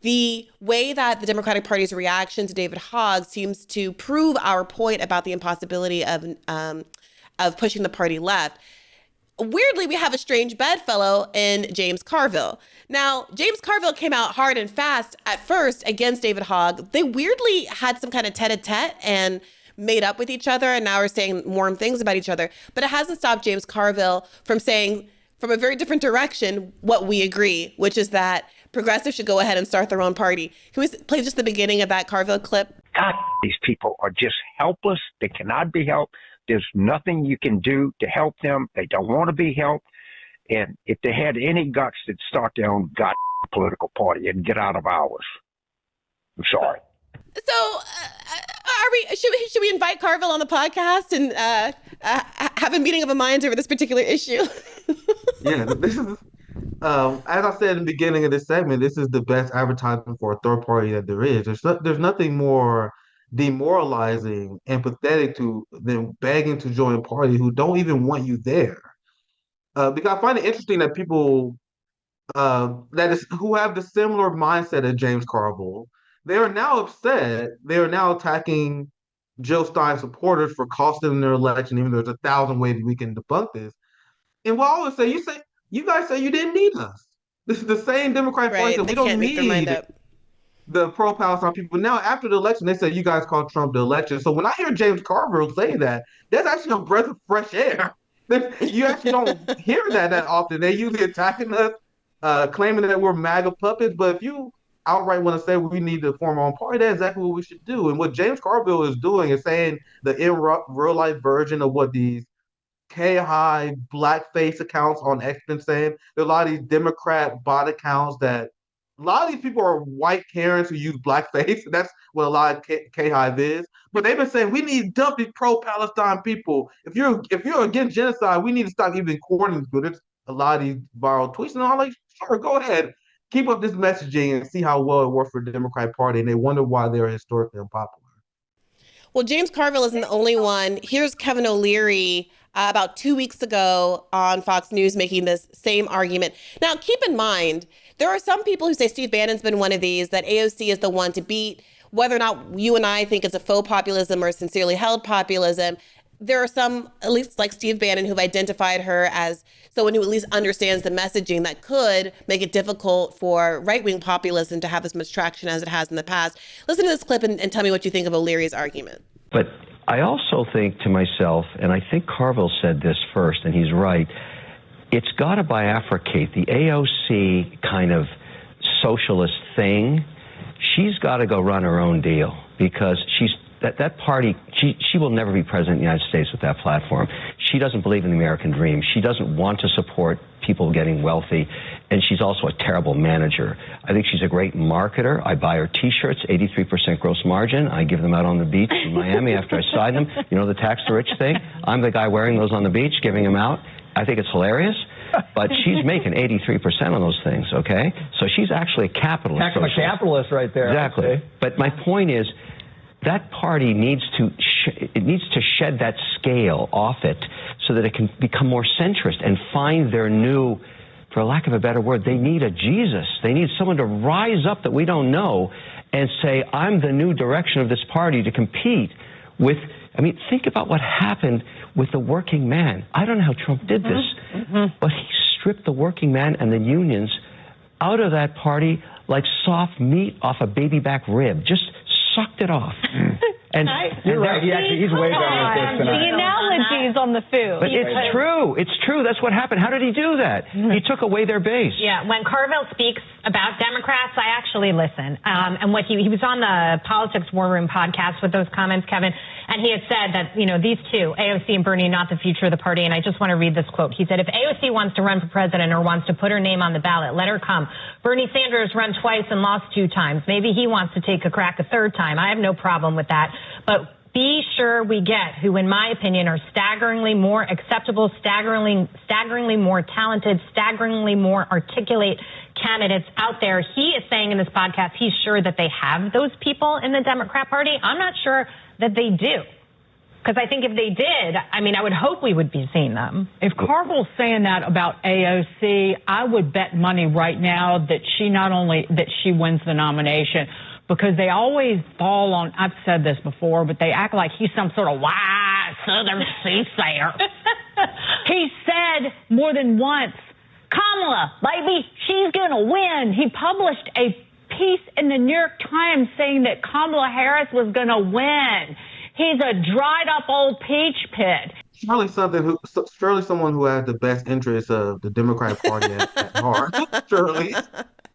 the way that the Democratic Party's reaction to David Hogg seems to prove our point about the impossibility of pushing the party left. Weirdly, we have a strange bedfellow in James Carville. Now, James Carville came out hard and fast at first against David Hogg. They weirdly had some kind of tete-a-tete and made up with each other, and now are saying warm things about each other. But it hasn't stopped James Carville from saying, from a very different direction, what we agree, which is that progressives should go ahead and start their own party. Can we play just the beginning of that Carville clip? God, these people are just helpless. They cannot be helped. There's nothing you can do to help them. They don't want to be helped. And if they had any guts, they'd start their own political party and get out of ours. I'm sorry. So, should we invite Carville on the podcast and have a meeting of the minds over this particular issue? Yeah, this is, as I said in the beginning of this segment, this is the best advertisement for a third party that there is. There's nothing more demoralizing and pathetic to than begging to join a party who don't even want you there. Because I find it interesting that people who have the similar mindset as James Carville, they are now upset. They are now attacking Jill Stein supporters for costing them their election, even though there's 1,000 ways we can debunk this. And what I always say, you guys say you didn't need us. This is the same Democratic Party that we don't need the pro-Palestine people. Now, after the election, they said you guys called Trump the election. So when I hear James Carville say that, that's actually a breath of fresh air. You actually don't hear that often. They usually attacking us, claiming that we're MAGA puppets. But if you outright want to say we need to form our own party, that's exactly what we should do. And what James Carville is doing is saying the in real life version of what these K-high blackface accounts on X been saying. There are a lot of these Democrat bot accounts that a lot of these people are white Karens who use blackface. That's what a lot of K-Hive is. But they've been saying we need to dump these pro-Palestine people. If you're against genocide, we need to stop even courting people. There's a lot of these viral tweets, and I'm like, sure, go ahead, keep up this messaging and see how well it worked for the Democratic Party. And they wonder why they're historically unpopular. Well, James Carville isn't the only one. Here's Kevin O'Leary about 2 weeks ago on Fox News making this same argument. Now, keep in mind, there are some people who say Steve Bannon's been one of these, that AOC is the one to beat. Whether or not you and I think it's a faux populism or sincerely held populism, there are some, at least like Steve Bannon, who've identified her as someone who at least understands the messaging that could make it difficult for right-wing populism to have as much traction as it has in the past. Listen to this clip and tell me what you think of O'Leary's argument. But I also think to myself, and I think Carville said this first, and he's right, it's got to bifurcate the AOC kind of socialist thing. She's got to go run her own deal, because that party, she will never be president of the United States with that platform. She doesn't believe in the American dream. She doesn't want to support people getting wealthy, and she's also a terrible manager. I think she's a great marketer. I buy her T-shirts, 83% gross margin. I give them out on the beach in Miami after I sign them. You know, the tax the rich thing? I'm the guy wearing those on the beach, giving them out. I think it's hilarious. But she's making 83% on those things, okay? So she's actually a capitalist. Heck of a capitalist right there. Exactly. But my point is, that party needs to shed that scale off it so that it can become more centrist and find their new, for lack of a better word, they need a Jesus. They need someone to rise up that we don't know and say, I'm the new direction of this party to compete with. I mean, think about what happened with the working man. I don't know how Trump did this, but he stripped the working man and the unions out of that party like soft meat off a baby back rib. Just sucked it off. And you're right. He's way better at this than I am. The analogies on the food. But it's true. It's true. That's what happened. How did he do that? He took away their base. Yeah. When Carville speaks about Democrats, I actually listen. And what he was on the Politics War Room podcast with those comments, Kevin, and he had said that, you know, these two, AOC and Bernie, not the future of the party. And I just want to read this quote. He said, if AOC wants to run for president or wants to put her name on the ballot, let her come. Bernie Sanders ran twice and lost 2 times. Maybe he wants to take a crack a 3rd time. I have no problem with that. But be sure we get who, in my opinion, are staggeringly more acceptable, staggeringly more talented, staggeringly more articulate candidates out there. He is saying in this podcast he's sure that they have those people in the Democrat Party. I'm not sure that they do. Because I think if they did, I mean, I would hope we would be seeing them. If Carville's saying that about AOC, I would bet money right now that she wins the nomination, because they always fall on, I've said this before, but they act like he's some sort of wise Southern soothsayer. He said more than once, Kamala, baby, she's going to win. He published a piece in the New York Times saying that Kamala Harris was going to win. He's a dried up old peach pit. Surely someone who has the best interests of the Democratic Party at heart. Surely.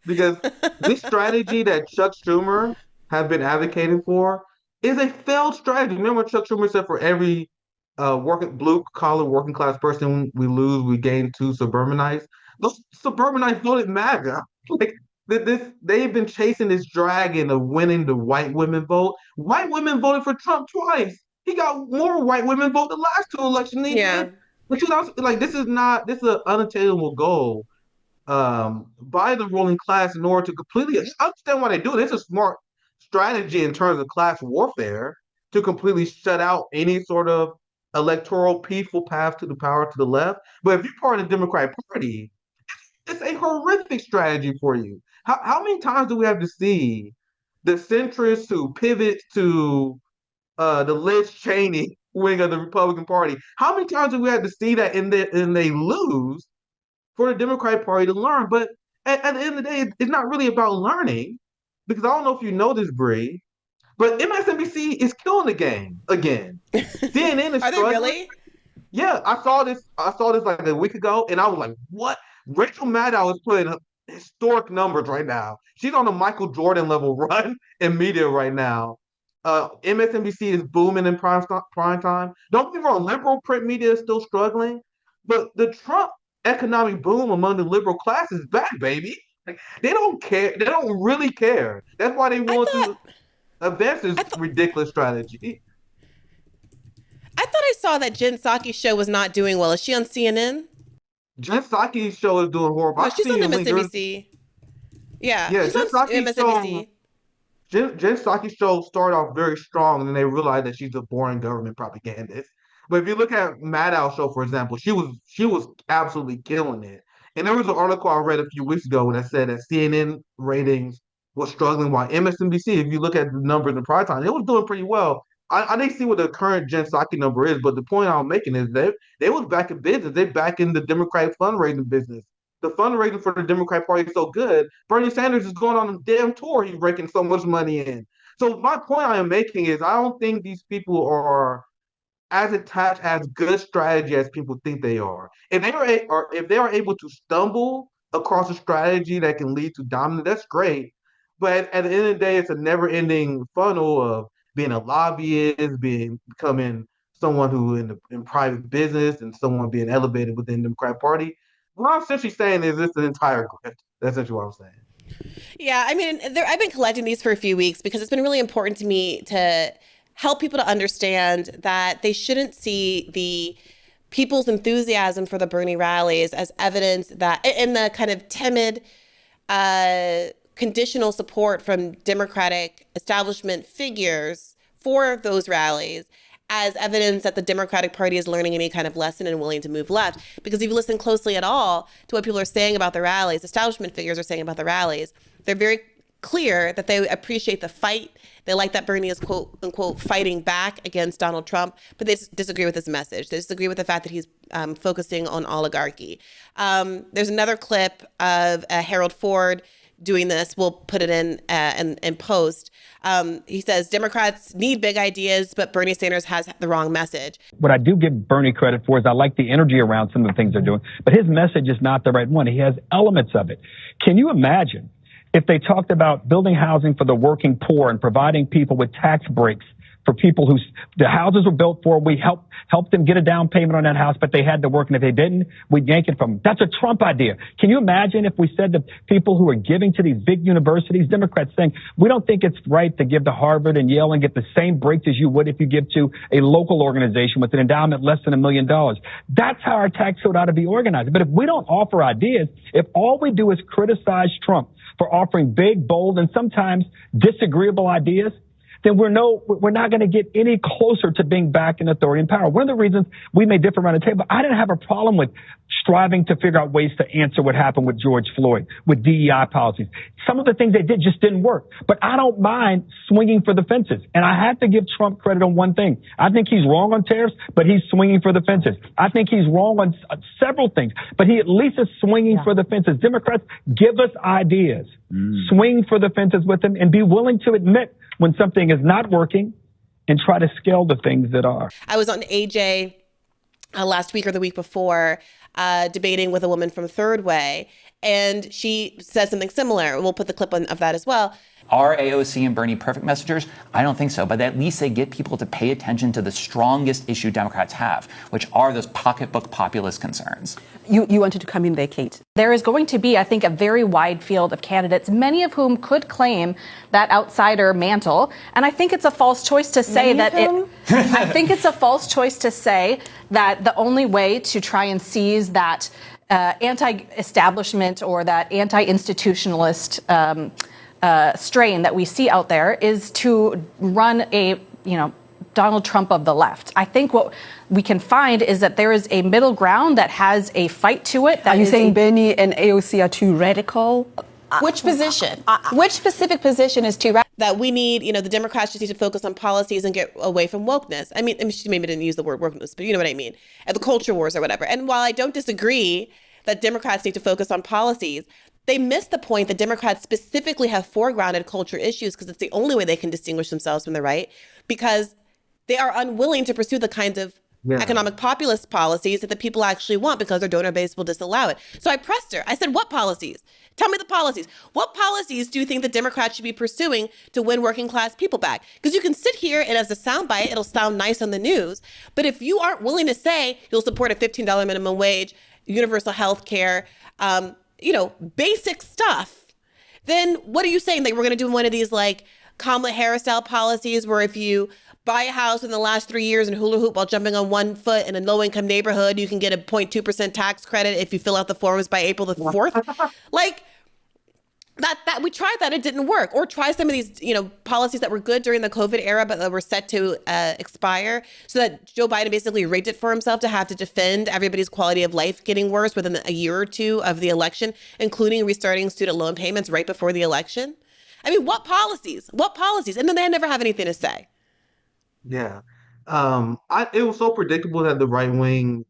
Because this strategy that Chuck Schumer have been advocating for is a failed strategy. Remember what Chuck Schumer said, for every blue-collar working class person we lose, we gain 2 suburbanites. Those suburbanites voted MAGA. Like, they've been chasing this dragon of winning the white women vote. White women voted for Trump twice. He got more white women vote the last 2 elections. Yeah. Like, this is an unattainable goal by the ruling class in order to completely understand why they do it. It's a smart strategy in terms of class warfare to completely shut out any sort of electoral peaceful path to the power to the left. But if you're part of the Democratic Party, it's a horrific strategy for you. How many times do we have to see the centrists who pivot to the Liz Cheney wing of the Republican Party? How many times do we have to see that and they lose for the Democratic Party to learn? But at the end of the day, it's not really about learning, because I don't know if you know this, Bree, but MSNBC is killing the game again. CNN is Are they really? Yeah, I saw this like a week ago, and I was like, what? Rachel Maddow is putting historic numbers right now. She's on a Michael Jordan level run in media right now. MSNBC is booming in prime time. Don't get me wrong, liberal print media is still struggling, but the Trump economic boom among the liberal class is back, baby. Like, they don't care. They don't really care. That's why they want to advance this ridiculous strategy. I thought I saw that Jen Psaki's show was not doing well. Is she on CNN? Jen Psaki's show is doing horrible. No, she's on MSNBC. Yeah, she's Jen on Psaki's MSNBC. Jen Psaki's show started off very strong, and then they realized that she's a boring government propagandist. But if you look at Maddow's show, for example, she was absolutely killing it. And there was an article I read a few weeks ago that said that CNN ratings was struggling, while MSNBC, if you look at the numbers in prime time, it was doing pretty well. I didn't see what the current Jen Psaki number is, but the point I'm making is they was back in business. They back in the Democratic fundraising business. The fundraising for the Democratic Party is so good. Bernie Sanders is going on a damn tour. He's raking so much money in. So my point I am making is I don't think these people are as attached as good strategy as people think they are. If they are able to stumble across a strategy that can lead to dominance, that's great. But at the end of the day, it's a never-ending funnel of being a lobbyist, becoming someone who in private business, and someone being elevated within the Democratic Party. What I'm essentially saying is it's an entire grift. That's essentially what I'm saying. Yeah, I mean, I've been collecting these for a few weeks because it's been really important to me to help people to understand that they shouldn't see the people's enthusiasm for the Bernie rallies as evidence that, in the kind of timid, conditional support from Democratic establishment figures for those rallies, as evidence that the Democratic Party is learning any kind of lesson and willing to move left. Because if you listen closely at all to what people are saying about the rallies, establishment figures are saying about the rallies, they're very clear that they appreciate the fight. They like that Bernie is, quote unquote, fighting back against Donald Trump, but they disagree with his message. They disagree with the fact that he's focusing on oligarchy. There's another clip of Harold Ford doing this. We'll put it in post. He says Democrats need big ideas, but Bernie Sanders has the wrong message. What I do give Bernie credit for is I like the energy around some of the things they're doing, but his message is not the right one. He has elements of it. Can you imagine if they talked about building housing for the working poor and providing people with tax breaks for people who the houses were built for? We helped them get a down payment on that house, but they had to work, and if they didn't, we'd yank it from them. That's a Trump idea. Can you imagine if we said to people who are giving to these big universities, Democrats saying, we don't think it's right to give to Harvard and Yale and get the same breaks as you would if you give to a local organization with an endowment less than $1 million. That's how our tax code ought to be organized. But if we don't offer ideas, if all we do is criticize Trump for offering big, bold, and sometimes disagreeable ideas, then we're not going to get any closer to being back in authority and power. One of the reasons we may differ around the table, I didn't have a problem with striving to figure out ways to answer what happened with George Floyd, with DEI policies. Some of the things they did just didn't work. But I don't mind swinging for the fences. And I have to give Trump credit on one thing. I think he's wrong on tariffs, but he's swinging for the fences. I think he's wrong on several things, but he at least is swinging for the fences. Democrats, give us ideas. Swing for the fences with them and be willing to admit when something is not working and try to scale the things that are. I was on AJ last week or the week before debating with a woman from Third Way, and she said something similar. We'll put the clip of that as well. Are AOC and Bernie perfect messengers? I don't think so, but at least they get people to pay attention to the strongest issue Democrats have, which are those pocketbook populist concerns. You wanted to come in there, Kate. There is going to be, I think, a very wide field of candidates, many of whom could claim that outsider mantle. And I think it's a false choice to say I think it's a false choice to say that the only way to try and seize that anti-establishment or that anti-institutionalist strain that we see out there is to run a, Donald Trump of the left. I think what we can find is that there is a middle ground that has a fight to it. Are you saying Bernie and AOC are too radical? Which position? Which specific position is too radical? That we need, the Democrats just need to focus on policies and get away from wokeness. I mean, she maybe didn't use the word wokeness, but you know what I mean. The culture wars or whatever. And while I don't disagree that Democrats need to focus on policies, they miss the point that Democrats specifically have foregrounded culture issues because it's the only way they can distinguish themselves from the right, because they are unwilling to pursue the kinds of economic populist policies that the people actually want because their donor base will disallow it. So I pressed her. I said, what policies? Tell me the policies. What policies do you think the Democrats should be pursuing to win working class people back? Because you can sit here and as a soundbite, it'll sound nice on the news. But if you aren't willing to say you'll support a $15 minimum wage, universal health care, basic stuff, then what are you saying? That we're going to do one of these like Kamala Harris style policies where if you buy a house in the last 3 years and hula hoop while jumping on one foot in a low income neighborhood, you can get a 0.2% tax credit if you fill out the forms by April the 4th. Like that we tried that, it didn't work. Or try some of these, policies that were good during the COVID era, but that were set to expire, so that Joe Biden basically rigged it for himself to have to defend everybody's quality of life getting worse within a year or two of the election, including restarting student loan payments right before the election. I mean, what policies? And then they never have anything to say. Yeah. It was so predictable that the right wing,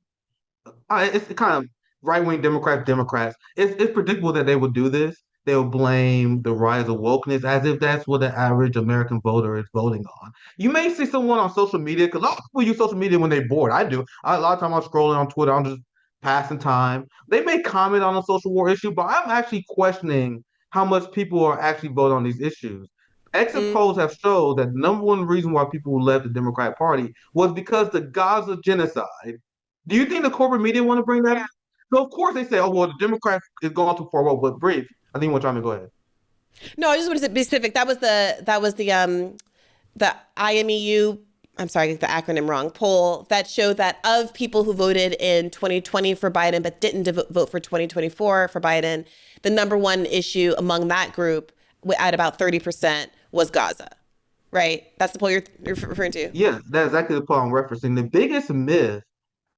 it's kind of right wing Democrats. It's predictable that they would do this. They'll blame the rise of wokeness as if that's what the average American voter is voting on. You may see someone on social media, because a lot of people use social media when they're bored. I do. A lot of times I'm scrolling on Twitter, I'm just passing time. They may comment on a social war issue, but I'm actually questioning how much people are actually voting on these issues. Exit polls have shown that the number one reason why people left the Democratic Party was because the Gaza genocide. Do you think the corporate media want to bring that up? So of course they say, oh, well, the Democrats is going too far. Well, but brief. I think you want to go ahead. No, I just want to be specific. That was the IMEU, I'm sorry, I get the acronym wrong, poll that showed that of people who voted in 2020 for Biden but didn't vote for 2024 for Biden, the number one issue among that group at about 30% was Gaza, right? That's the poll you're referring to? Yeah, that's exactly the poll I'm referencing. The biggest myth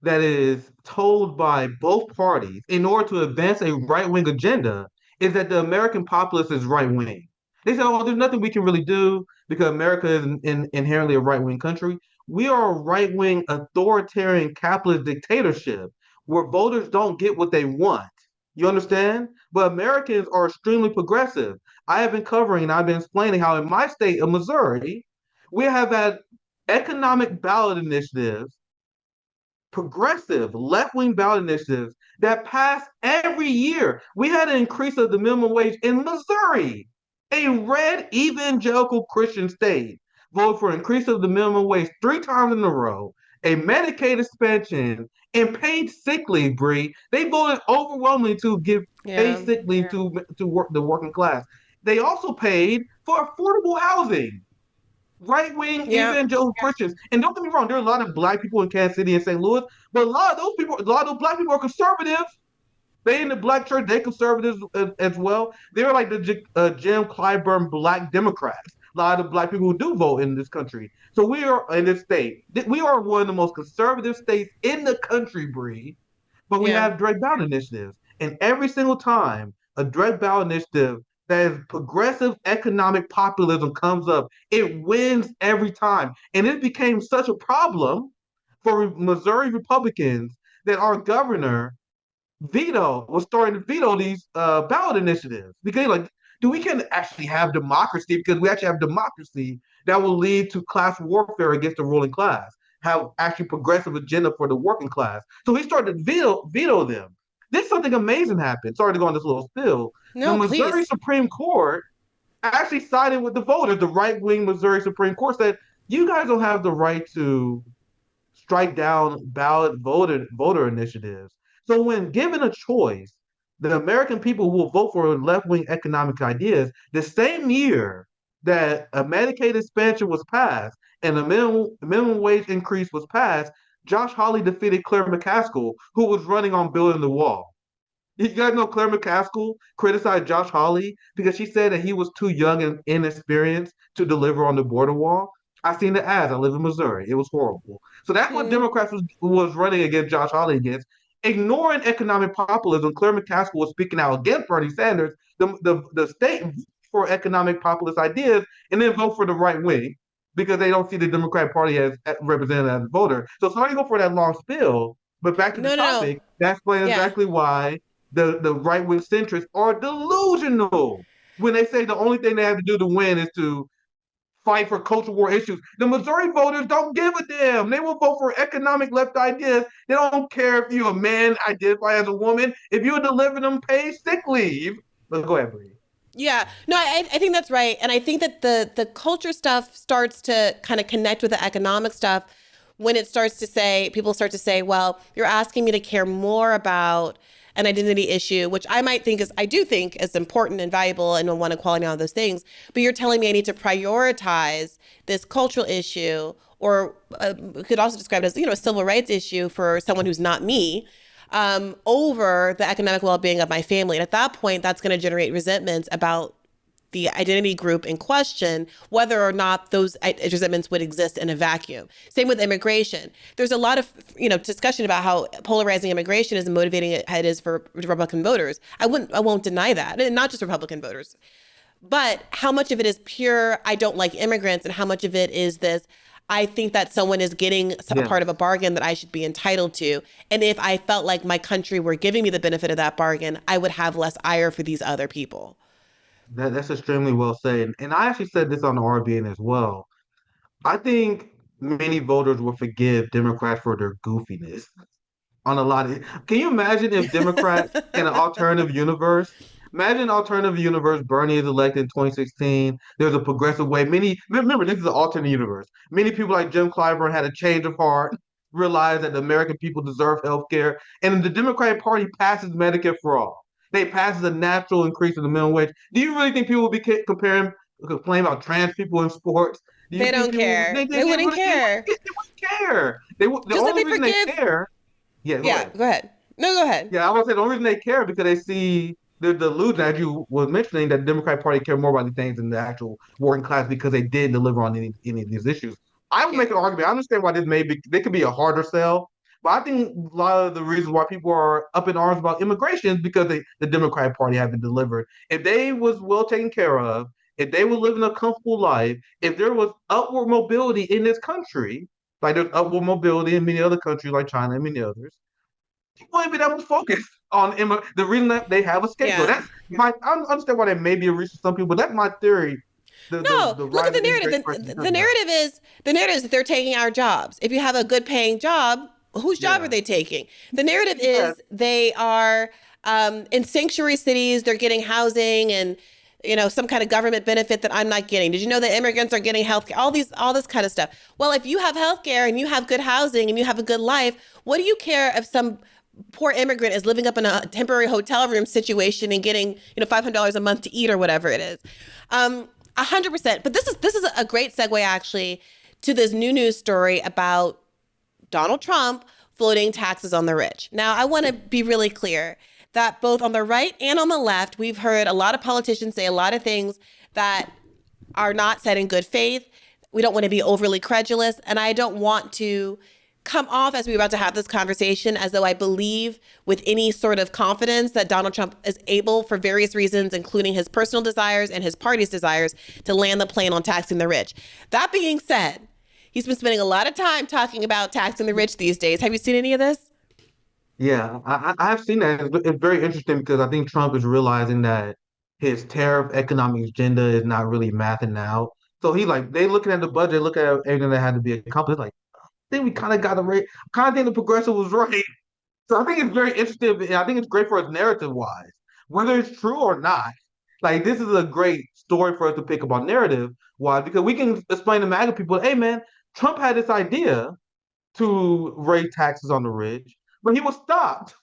that is told by both parties in order to advance a right-wing agenda is that the American populace is right-wing. They say, oh, there's nothing we can really do because America is inherently a right-wing country. We are a right-wing authoritarian capitalist dictatorship where voters don't get what they want. You understand? But Americans are extremely progressive. I have been covering and I've been explaining how in my state of Missouri, we have had economic ballot initiatives, progressive left-wing ballot initiatives that pass every year. We had an increase of the minimum wage in Missouri. A red evangelical Christian state voted for an increase of the minimum wage 3 times in a row, a Medicaid expansion, and paid sick leave, Bree. They voted overwhelmingly to give paid sick leave to the working class. They also paid for affordable housing. Right-wing evangelical Christians. And don't get me wrong, there are a lot of black people in Kansas City and St. Louis, but a lot of those black people are conservative. They in the black church, they conservatives as well. They're like the Jim Clyburn black Democrats. lot of black people who do vote in this country. So we are in this state. We are one of the most conservative states in the country, Bree. But we have direct ballot initiatives. And every single time a direct ballot initiative that is progressive economic populism comes up, it wins every time. And it became such a problem for Missouri Republicans that our governor was starting to veto these ballot initiatives because like, do we can actually have democracy because we actually have democracy that will lead to class warfare against the ruling class, have actually progressive agenda for the working class. So he started to veto them. Then something amazing happened. Sorry to go on this little spill. No, the Missouri please. Supreme Court actually sided with the voters. The right-wing Missouri Supreme Court said, you guys don't have the right to strike down ballot voter initiatives. So when given a choice, the American people will vote for left-wing economic ideas. The same year that a Medicaid expansion was passed and a minimum wage increase was passed, Josh Hawley defeated Claire McCaskill, who was running on building the wall. You guys know Claire McCaskill criticized Josh Hawley because she said that he was too young and inexperienced to deliver on the border wall. I seen the ads. I live in Missouri. It was horrible. So that's what Democrats was running against Josh Hawley against. Ignoring economic populism, Claire McCaskill was speaking out against Bernie Sanders, the state for economic populist ideas, and then vote for the right wing because they don't see the Democratic Party as represented as a voter. So sorry to go for that long spill, but back to the topic, that explains exactly why the right-wing centrists are delusional when they say the only thing they have to do to win is to fight for cultural war issues. The Missouri voters don't give a damn. They will vote for economic left ideas. They don't care if you're a man, identify as a woman. If you're delivering them paid sick leave. Let's go ahead, Bree. Yeah, no, I think that's right. And I think that the culture stuff starts to kind of connect with the economic stuff when it starts to say, people start to say, well, you're asking me to care more about an identity issue, which I do think is important and valuable and want equality and all those things. But you're telling me I need to prioritize this cultural issue, or we could also describe it as, a civil rights issue for someone who's not me, over the economic well-being of my family. And at that point, that's going to generate resentments about the identity group in question, whether or not those resentments would exist in a vacuum. Same with immigration. There's a lot of discussion about how polarizing immigration is and motivating it is for Republican voters. I won't deny that, and not just Republican voters. But how much of it is pure, I don't like immigrants, and how much of it is this, I think that someone is getting a part of a bargain that I should be entitled to. And if I felt like my country were giving me the benefit of that bargain, I would have less ire for these other people. That's extremely well said. And I actually said this on the RBN as well. I think many voters will forgive Democrats for their goofiness on a lot of. Can you imagine if Democrats in an alternative universe? Imagine an alternative universe. Bernie is elected in 2016. There's a progressive way. Remember, this is an alternate universe. Many people like Jim Clyburn had a change of heart, realized that the American people deserve health care, and the Democratic Party passes Medicare for all. They pass a natural increase in the minimum wage. Do you really think people will be complaining about trans people in sports? They don't care. They wouldn't care. They wouldn't care. The only reason they care. Yeah, go ahead. No, go ahead. Yeah, I was going to say the only reason they care because they see the delusion, as you were mentioning, that the Democratic Party care more about these things than the actual working class because they did deliver on any of these issues. I would make an argument. I understand why they could be a harder sell. But I think a lot of the reasons why people are up in arms about immigration is because the Democratic Party haven't delivered. If they was well taken care of, if they were living a comfortable life, if there was upward mobility in this country, like there's upward mobility in many other countries like China and many others, people wouldn't be that much focused on the reason that they have a scapegoat. I understand why that may be a reason for some people, but that's my theory. Look at the narrative. The narrative is that they're taking our jobs. If you have a good paying job, whose job are they taking? The narrative is they are in sanctuary cities, they're getting housing and some kind of government benefit that I'm not getting. Did you know that immigrants are getting health care? All this kind of stuff. Well, if you have health care and you have good housing and you have a good life, what do you care if some poor immigrant is living up in a temporary hotel room situation and getting $500 a month to eat or whatever it is? 100%. But this is a great segue actually to this new news story about Donald Trump floating taxes on the rich. Now, I want to be really clear that both on the right and on the left, we've heard a lot of politicians say a lot of things that are not said in good faith. We don't want to be overly credulous. And I don't want to come off as we're about to have this conversation as though I believe with any sort of confidence that Donald Trump is able, for various reasons, including his personal desires and his party's desires, to land the plane on taxing the rich. That being said, he's been spending a lot of time talking about taxing the rich these days. Have you seen any of this? Yeah, I have seen that. It's very interesting because I think Trump is realizing that his tariff economic agenda is not really mathing out. So they looking at the budget, look at everything that had to be accomplished. Like, I think we kind of got it right. I kind of think the progressive was right. So I think it's very interesting, and I think it's great for us narrative-wise, whether it's true or not. Like, this is a great story for us to pick up on narrative-wise, because we can explain to MAGA people, hey, man, Trump had this idea to raise taxes on the rich, but he was stopped.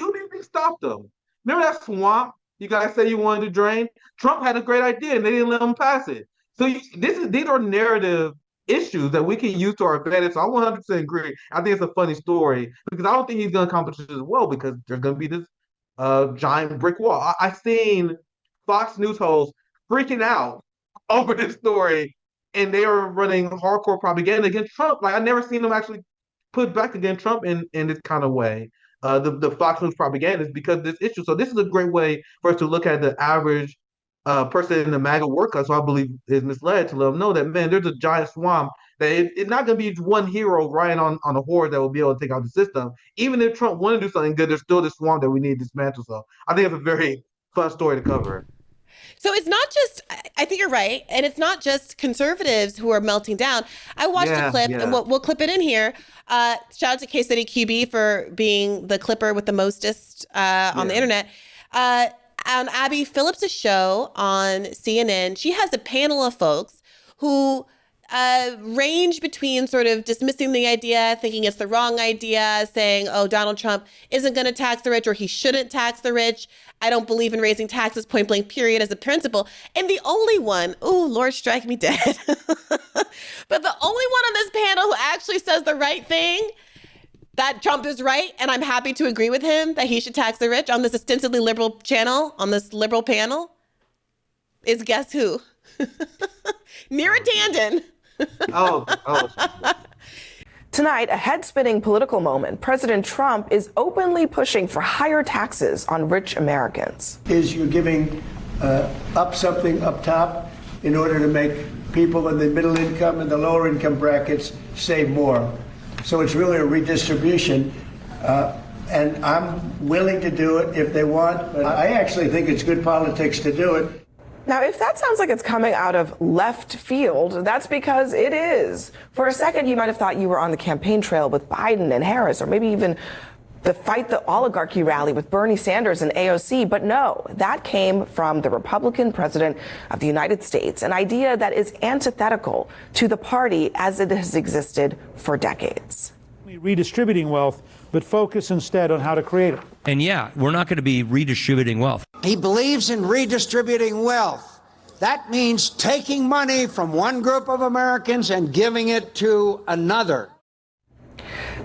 Who do you think stopped him? Remember that swamp you guys said you wanted to drain? Trump had a great idea, and they didn't let him pass it. So these are narrative issues that we can use to our advantage. So I 100% agree. I think it's a funny story because I don't think he's going to accomplish it as well because there's going to be this giant brick wall. I've seen Fox News hosts freaking out over this story, and they are running hardcore propaganda against Trump. Like, I've never seen them actually put back against Trump in this kind of way. The Fox News propaganda is because of this issue. So this is a great way for us to look at the average person in the MAGA worker, so I believe is misled, to let them know that, man, there's a giant swamp that it's not going to be one hero riding on a horse that will be able to take out the system. Even if Trump wanted to do something good, there's still this swamp that we need to dismantle. So I think it's a very fun story to cover. So it's not just, I think you're right, and it's not just conservatives who are melting down. I watched a clip, and we'll clip it in here. Shout out to K-City QB for being the clipper with the mostest on the internet. On Abby Phillips' show on CNN, she has a panel of folks who range between sort of dismissing the idea, thinking it's the wrong idea, saying, oh, Donald Trump isn't going to tax the rich or he shouldn't tax the rich. I don't believe in raising taxes, point blank, period, as a principle. And the only one, ooh, Lord, strike me dead. But the only one on this panel who actually says the right thing, that Trump is right, and I'm happy to agree with him that he should tax the rich on this ostensibly liberal channel, on this liberal panel, is guess who? Neera Tanden. Oh. Tonight, a head-spinning political moment. President Trump is openly pushing for higher taxes on rich Americans. Is you're giving up something up top in order to make people in the middle income and the lower income brackets save more. So it's really a redistribution, and I'm willing to do it if they want, but I actually think it's good politics to do it. Now, if that sounds like it's coming out of left field, that's because it is. For a second, you might have thought you were on the campaign trail with Biden and Harris, or maybe even the Fight the Oligarchy rally with Bernie Sanders and AOC. But no, that came from the Republican president of the United States, an idea that is antithetical to the party as it has existed for decades. Redistributing wealth, but focus instead on how to create it. And yeah, we're not going to be redistributing wealth. He believes in redistributing wealth. That means taking money from one group of Americans and giving it to another.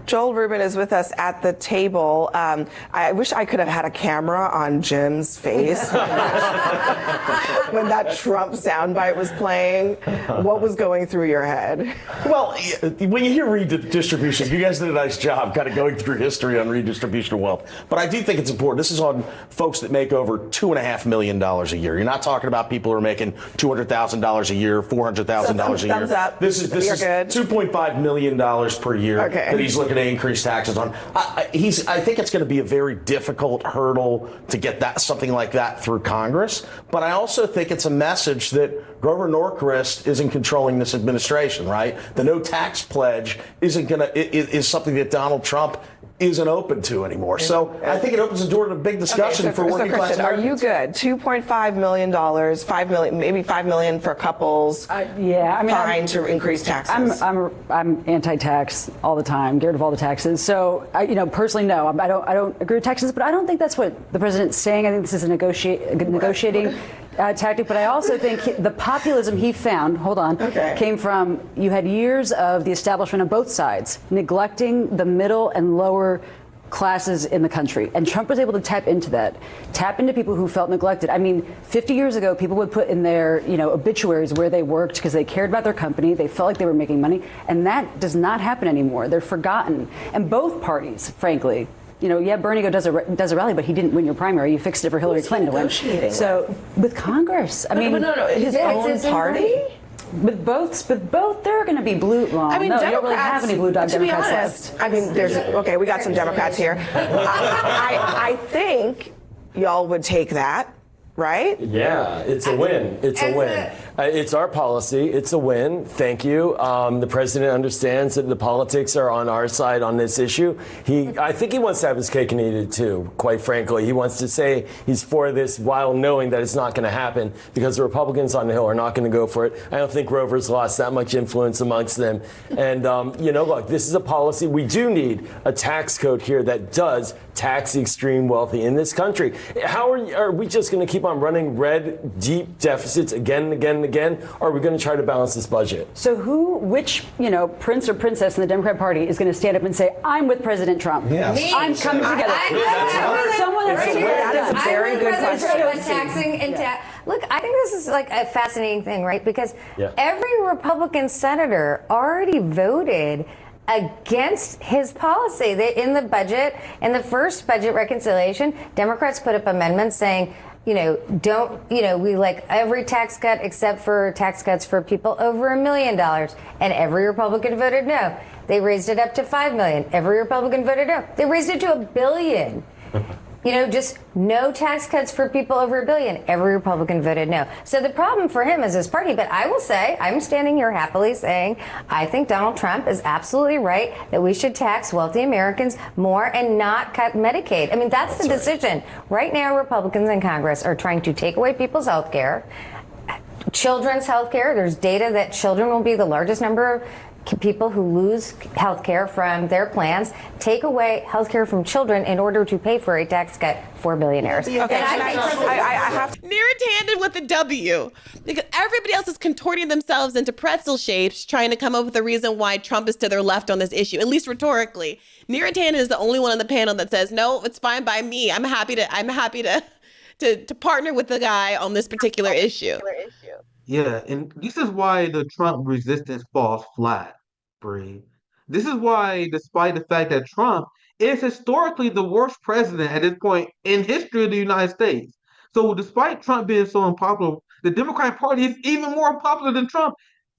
Joel Rubin is with us at the table. I wish I could have had a camera on Jim's face when that Trump soundbite was playing. What was going through your head? Well, when you hear redistribution, you guys did a nice job kind of going through history on redistribution of wealth. But I do think it's important. This is on folks that make over $2.5 million a year. You're not talking about people who are making $200,000 a year, $400,000 a year. Thumbs up. This is $2.5 million per year that he's looking to increase taxes on. I think it's going to be a very difficult hurdle to get something like that through Congress. But I also think it's a message that Grover Norquist isn't controlling this administration, right? The no tax pledge is something that Donald Trump isn't open to anymore. So I think it opens the door to a big discussion for working class Americans. Are you good? $2.5 million, $5 million, maybe $5 million for couples. Fine to increase taxes. I'm anti-tax all the time. Get rid of all the taxes. So personally, no, I don't agree with taxes, but I don't think that's what the president's saying. I think this is a negotiating tactic, but I also think the populism he found, came from, you had years of the establishment on both sides neglecting the middle and lower classes in the country. And Trump was able to tap into that, tap into people who felt neglected. I mean, 50 years ago, people would put in their, obituaries where they worked because they cared about their company. They felt like they were making money. And that does not happen anymore. They're forgotten. And both parties, frankly, Bernie does a rally, but he didn't win your primary. You fixed it for Hillary Clinton to win. So with Congress, no, his own party? With both, there are going to be blue. Well, I mean, no, Democrats, you don't really have any blue dog to be Democrats honest, left. I mean, we got some Democrats here. I think y'all would take that, right? Yeah, it's a win. It's a win. It's our policy. It's a win. Thank you. The president understands that the politics are on our side on this issue. I think he wants to have his cake and eat it too, quite frankly. He wants to say he's for this while knowing that it's not going to happen because the Republicans on the Hill are not going to go for it. I don't think Rover's lost that much influence amongst them. And, look, this is a policy. We do need a tax code here that does tax the extreme wealthy in this country. How are we just going to keep on running red, deep deficits again and again and again? Or are we going to try to balance this budget? So which prince or princess in the Democrat Party is going to stand up and say, I'm with President Trump? Yeah. I'm coming together. That is a very good question. Look, I think this is like a fascinating thing, right? Because every Republican senator already voted against his policy. In the budget, in the first budget reconciliation, Democrats put up amendments saying, we like every tax cut except for tax cuts for people over $1 million. And every Republican voted no. They raised it up to $5 million. Every Republican voted no. They raised it to $1 billion. Just no tax cuts for people over $1 billion. Every Republican voted no. So the problem for him is his party. But I will say, I'm standing here happily saying, I think Donald Trump is absolutely right that we should tax wealthy Americans more and not cut Medicaid. I mean, that's the decision. Right now, Republicans in Congress are trying to take away people's health care, children's health care. There's data that children will be the largest number of people who lose health care from their plans, take away health care from children in order to pay for a tax cut for billionaires. Okay, I have near-handed with the W, because everybody else is contorting themselves into pretzel shapes, trying to come up with a reason why Trump is to their left on this issue, at least rhetorically. Near-handed is the only one on the panel that says, no, it's fine by me. I'm happy to partner with the guy on this particular issue. Yeah, and this is why the Trump resistance falls flat, Bree. This is why, despite the fact that Trump is historically the worst president at this point in history of the United States. So despite Trump being so unpopular, the Democratic Party is even more unpopular than Trump.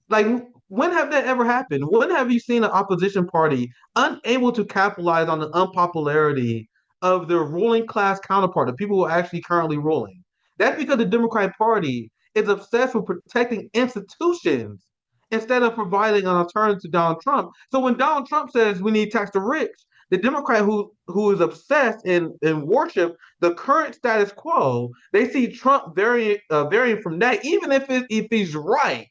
Like, when have that ever happened? When have you seen an opposition party unable to capitalize on the unpopularity of their ruling class counterpart, the people who are actually currently ruling? That's because the Democratic Party is obsessed with protecting institutions instead of providing an alternative to Donald Trump. So when Donald Trump says we need tax the rich, the Democrat who is obsessed and worship the current status quo, they see Trump varying from that, even if he's right,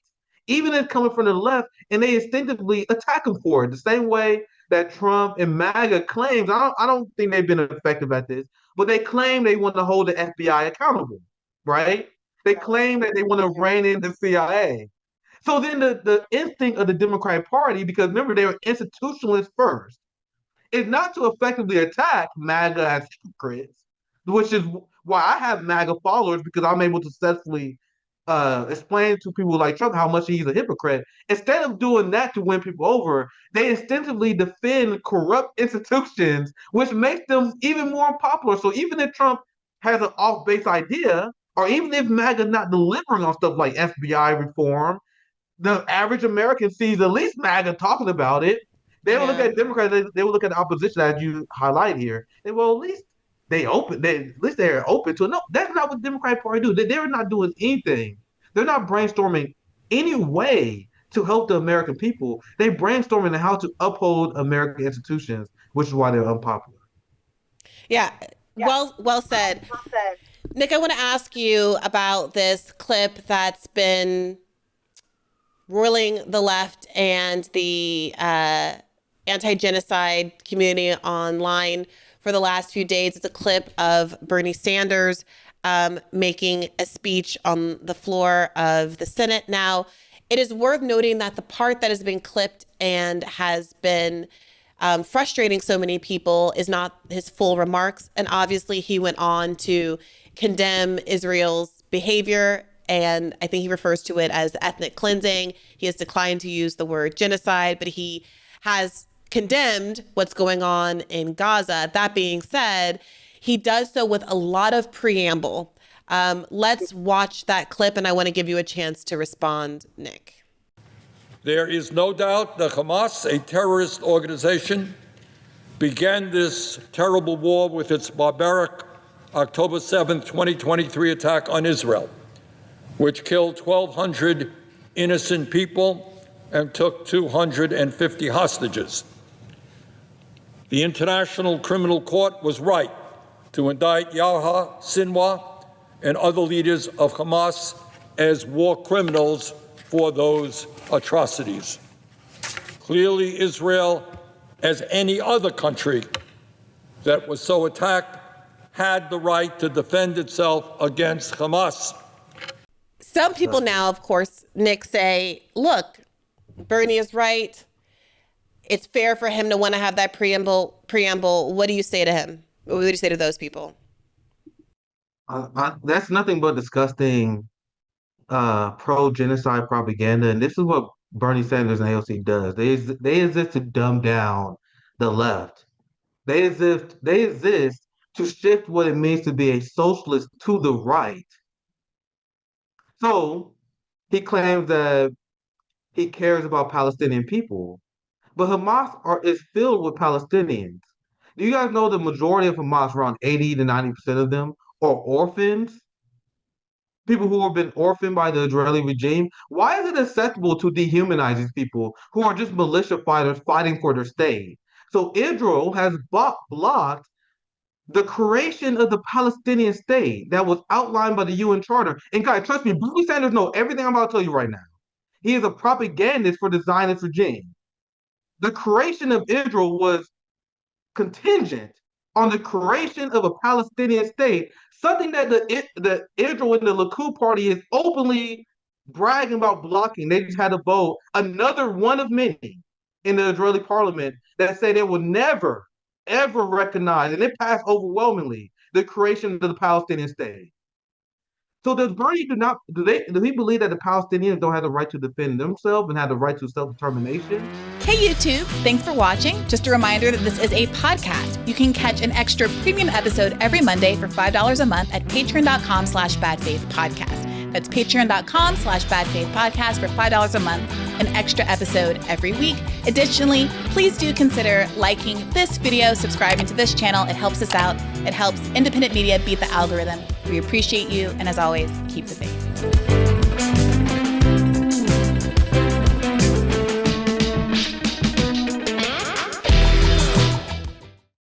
even if coming from the left, and they instinctively attack him for it. The same way that Trump and MAGA claims, I don't think they've been effective at this, but they claim they want to hold the FBI accountable, right? They claim that they want to rein in the CIA. So then the instinct of the Democratic Party, because remember, they were institutionalists first, is not to effectively attack MAGA as hypocrites, which is why I have MAGA followers, because I'm able to successfully explain to people like Trump how much he's a hypocrite. Instead of doing that to win people over, they instinctively defend corrupt institutions, which makes them even more unpopular. So even if Trump has an off-base idea, or even if MAGA not delivering on stuff like FBI reform, the average American sees at least MAGA talking about it. They don't look at Democrats. They will look at the opposition, as you highlight here. At least they're open to it. No, that's not what the Democratic Party do. They're not doing anything. They're not brainstorming any way to help the American people. They're brainstorming how to uphold American institutions, which is why they're unpopular. Yeah. Well said. Nick, I want to ask you about this clip that's been roiling the left and the anti-genocide community online for the last few days. It's a clip of Bernie Sanders making a speech on the floor of the Senate. Now, it is worth noting that the part that has been clipped and has been frustrating so many people is not his full remarks. And obviously he went on to condemn Israel's behavior, and I think he refers to it as ethnic cleansing. He has declined to use the word genocide, but he has condemned what's going on in Gaza. That being said, he does so with a lot of preamble. Let's watch that clip, and I want to give you a chance to respond, Nick. There is no doubt that Hamas, a terrorist organization, began this terrible war with its barbaric October 7, 2023 attack on Israel, which killed 1,200 innocent people and took 250 hostages. The International Criminal Court was right to indict Yahya Sinwar and other leaders of Hamas as war criminals for those atrocities. Clearly, Israel, as any other country that was so attacked, had the right to defend itself against Hamas. Some people now, of course, Nick, say, look, Bernie is right. It's fair for him to want to have that preamble. What do you say to him? What do you say to those people? That's nothing but disgusting pro-genocide propaganda, and this is what Bernie Sanders and AOC does. They exist to dumb down the left. They exist to shift what it means to be a socialist to the right. So he claims that he cares about Palestinian people, but Hamas is filled with Palestinians. Do you guys know the majority of Hamas, around 80 to 90% of them, are orphans? People who have been orphaned by the Israeli regime. Why is it acceptable to dehumanize these people who are just militia fighters fighting for their state? So Israel has blocked the creation of the Palestinian state that was outlined by the UN Charter. And guys, trust me, Bernie Sanders knows everything I'm about to tell you right now. He is a propagandist for the Zionist regime. The creation of Israel was contingent on the creation of a Palestinian state, something that the Israel and the Likud party is openly bragging about blocking. They just had to vote, another one of many in the Israeli parliament, that say they will never, ever recognize, and it passed overwhelmingly, the creation of the Palestinian state. So does Bernie do he believe that the Palestinians don't have the right to defend themselves and have the right to self-determination? Hey YouTube, thanks for watching. Just a reminder that this is a podcast. You can catch an extra premium episode every Monday for $5 a month at patreon.com/badfaithpodcast. That's patreon.com/badfaithpodcast for $5 a month, an extra episode every week. Additionally, please do consider liking this video, subscribing to this channel. It helps us out. It helps independent media beat the algorithm. We appreciate you, and as always, keep the faith.